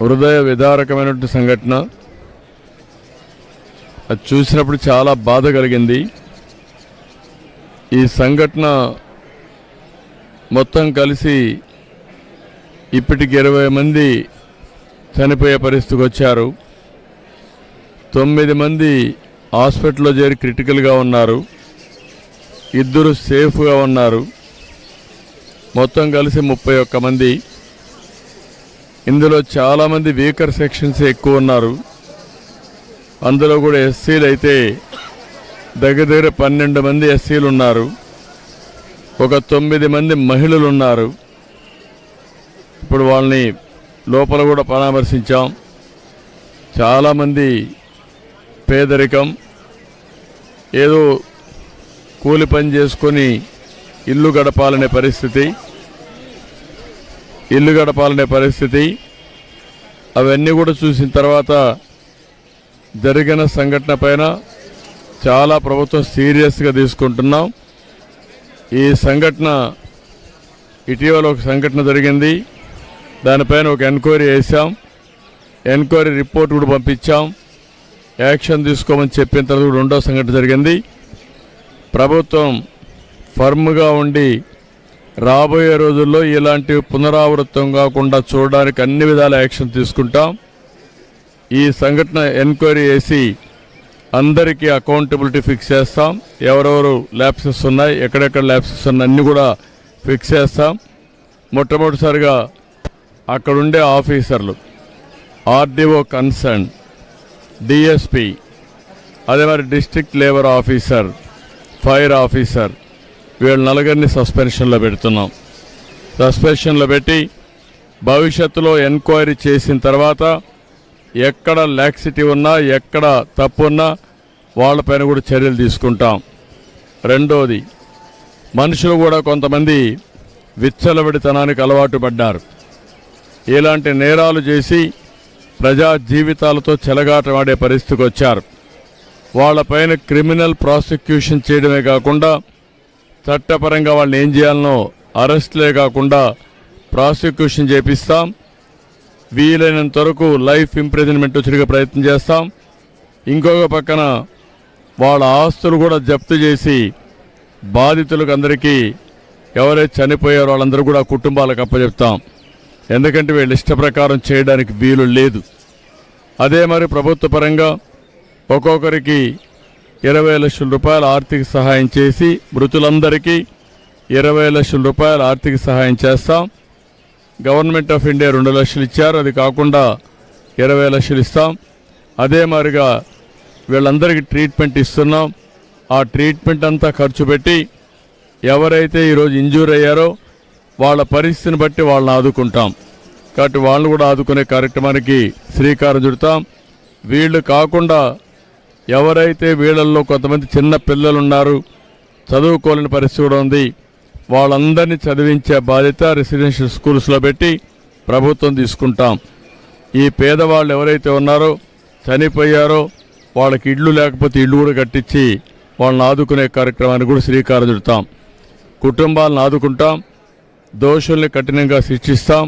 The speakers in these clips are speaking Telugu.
హృదయ విదారకమైనటువంటి సంఘటన. అది చూసినప్పుడు చాలా బాధ కలిగింది. ఈ సంఘటన మొత్తం కలిసి ఇప్పటికి 20 మంది చనిపోయే పరిస్థితికి వచ్చారు. 9 మంది హాస్పిటల్లో చేరి క్రిటికల్గా ఉన్నారు. 2 సేఫ్గా ఉన్నారు. మొత్తం కలిసి 31 మంది. ఇందులో చాలామంది వీకర్ సెక్షన్స్ ఎక్కువ ఉన్నారు. అందులో కూడా ఎస్సీలు అయితే దగ్గర 12 మంది ఎస్సీలు ఉన్నారు. ఒక 9 మంది మహిళలు ఉన్నారు. ఇప్పుడు వాళ్ళని లోపల కూడా పరామర్శించాం. చాలామంది పేదరికం, ఏదో కూలి పని చేసుకొని ఇల్లు గడపాలనే పరిస్థితి. అవన్నీ కూడా చూసిన తర్వాత జరిగిన సంఘటన పైన చాలా ప్రభుత్వం సీరియస్గా తీసుకుంటున్నాం. ఈ సంఘటన ఇటీవల ఒక సంఘటన జరిగింది. దానిపైన ఒక ఎంక్వైరీ చేశాం. ఎంక్వైరీ రిపోర్ట్ కూడా పంపించాం. యాక్షన్ తీసుకోమని చెప్పిన తర్వాత రెండో సంఘటన జరిగింది. ప్రభుత్వం ఫర్మ్గా ఉండి రాబోయే రోజుల్లో ఇలాంటి పునరావృతం కాకుండా చూడడానికి అన్ని విధాల యాక్షన్ తీసుకుంటాం. ఈ సంఘటన ఎంక్వైరీ చేసి అందరికీ అకౌంటబిలిటీ ఫిక్స్ చేస్తాం. ఎవరెవరు ల్యాప్సెస్ ఉన్నాయి, ఎక్కడెక్కడ ల్యాప్సెస్ ఉన్నాయి అన్నీ కూడా ఫిక్స్ చేస్తాం. మొట్టమొదటిసారిగా అక్కడుండే ఆఫీసర్లు, ఆర్డీఓ కన్సర్న్, డిఎస్పి, అదే మరి district labour officer, fire officer, వీళ్ళ నలుగురిని సస్పెన్షన్లో పెడుతున్నాం. సస్పెన్షన్లో పెట్టి భవిష్యత్తులో ఎంక్వైరీ చేసిన తర్వాత ఎక్కడ లాక్సిటీ ఉన్నా, ఎక్కడ తప్పు ఉన్నా వాళ్ళపైన కూడా చర్యలు తీసుకుంటాం. రెండోది, మనుషులు కూడా కొంతమంది విచ్చలవిడితనానికి అలవాటు పడ్డారు. ఇలాంటి నేరాలు చేసి ప్రజా జీవితాలతో చెలగాటమాడే పరిస్థితికి వచ్చారు. వాళ్ళపైన క్రిమినల్ ప్రాసిక్యూషన్ చేయడమే కాకుండా చట్టపరంగా వాళ్ళని ఏం చేయాలనో అరెస్టులే కాకుండా ప్రాసిక్యూషన్ చేపిస్తాం. వీలైనంత వరకు లైఫ్ ఇంప్రిజన్మెంట్ వచ్చేట్టుగా ప్రయత్నం చేస్తాం. ఇంకొక పక్కన వాళ్ళ ఆస్తులు కూడా జప్తు చేసి బాధితులకు అందరికీ ఎవరైతే చనిపోయారో వాళ్ళందరూ కూడా కుటుంబాలకు అప్పచెప్తాం. ఎందుకంటే వీళ్ళు ఇష్ట ప్రకారం చేయడానికి వీలు లేదు. అదే మరి ప్రభుత్వ పరంగా ఒక్కొక్కరికి 20 లక్షల రూపాయల ఆర్థిక సహాయం చేసి మృతులందరికీ 20 లక్షల రూపాయల ఆర్థిక సహాయం చేస్తాం. గవర్నమెంట్ ఆఫ్ ఇండియా 2 లక్షలు ఇచ్చారు. అది కాకుండా 20 లక్షలు ఇస్తాం. అదే మాదిరిగా వీళ్ళందరికీ ట్రీట్మెంట్ ఇస్తున్నాం. ఆ ట్రీట్మెంట్ అంతా ఖర్చు పెట్టి ఎవరైతే ఈరోజు ఇంజూర్ అయ్యారో వాళ్ళ పరిస్థితిని బట్టి వాళ్ళని ఆదుకుంటాం. కాబట్టి వాళ్ళని కూడా ఆదుకునే కార్యక్రమానికి శ్రీకారం చుడతాం. వీళ్ళు కాకుండా ఎవరైతే వీళ్ళల్లో కొంతమంది చిన్న పిల్లలు ఉన్నారు, చదువుకోలేని పరిస్థితి కూడా ఉంది, వాళ్ళందరినీ చదివించే బాధ్యత రెసిడెన్షియల్ స్కూల్స్లో పెట్టి ప్రభుత్వం తీసుకుంటాం. ఈ పేదవాళ్ళు ఎవరైతే ఉన్నారో చనిపోయారో వాళ్ళకి ఇళ్ళు లేకపోతే ఇళ్ళు కూడా కట్టించి వాళ్ళని ఆదుకునే కార్యక్రమానికి కూడా శ్రీకారం చుడతాం. కుటుంబాలను ఆదుకుంటాం. దోషుల్ని కఠినంగా శిక్షిస్తాం.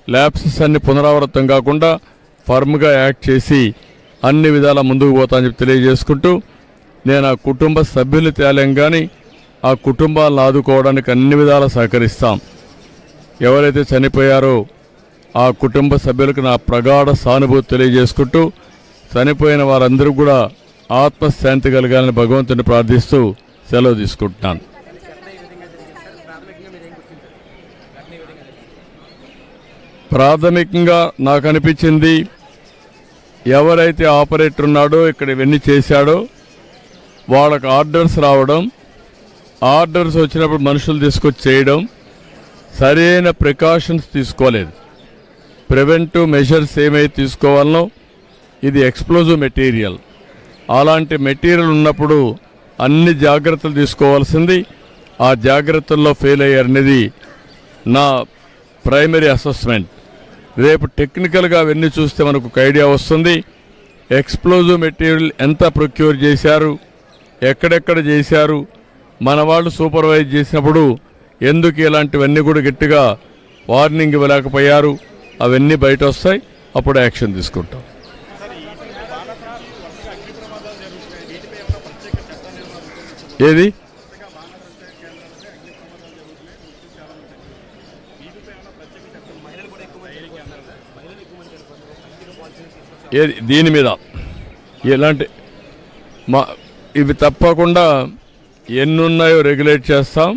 ల్యాప్సెస్ అన్ని పునరావృతం కాకుండా ఫర్మ్గా యాక్ట్ చేసి అన్ని విధాలా ముందుకు పోతామని చెప్పి తెలియజేసుకుంటూ, నేను ఆ కుటుంబ సభ్యులు తేలేం కానీ ఆ కుటుంబాలను ఆదుకోవడానికి అన్ని విధాలా సహకరిస్తాం. ఎవరైతే చనిపోయారో ఆ కుటుంబ సభ్యులకు నా ప్రగాఢ సానుభూతి తెలియజేసుకుంటూ, చనిపోయిన వారందరూ కూడా ఆత్మశాంతి కలగాలని భగవంతుని ప్రార్థిస్తూ సెలవు తీసుకుంటున్నాను. ప్రాథమికంగా నాకు అనిపించింది, ఎవరైతే ఆపరేటర్ ఉన్నాడో ఇక్కడ ఇవన్నీ చేశాడో వాళ్ళకు ఆర్డర్స్ రావడం, ఆర్డర్స్ వచ్చినప్పుడు మనుషులు తీసుకొచ్చి చేయడం, సరైన ప్రికాషన్స్ తీసుకోలేదు. ప్రివెంటివ్ మెజర్స్ ఏమైతే తీసుకోవాలనో, ఇది ఎక్స్ప్లోజివ్ మెటీరియల్, అలాంటి మెటీరియల్ ఉన్నప్పుడు అన్ని జాగ్రత్తలు తీసుకోవాల్సింది. ఆ జాగ్రత్తల్లో ఫెయిల్ అయ్యారనేది నా ప్రైమరీ అసెస్మెంట్. రేపు టెక్నికల్గా అవన్నీ చూస్తే మనకు ఒక ఐడియా వస్తుంది. ఎక్స్ప్లోజివ్ మెటీరియల్ ఎంత ప్రొక్యూర్ చేశారు, ఎక్కడెక్కడ చేశారు, మన వాళ్ళు సూపర్వైజ్ చేసినప్పుడు ఎందుకు ఇలాంటివన్నీ కూడా గట్టిగా వార్నింగ్ ఇవ్వలేకపోయారు, అవన్నీ బయట వస్తాయి. అప్పుడు యాక్షన్ తీసుకుంటాం. ఏది ఏది దీని మీద ఎలాంటి ఇవి తప్పకుండా ఎన్నున్నాయో రెగ్యులేట్ చేస్తాం.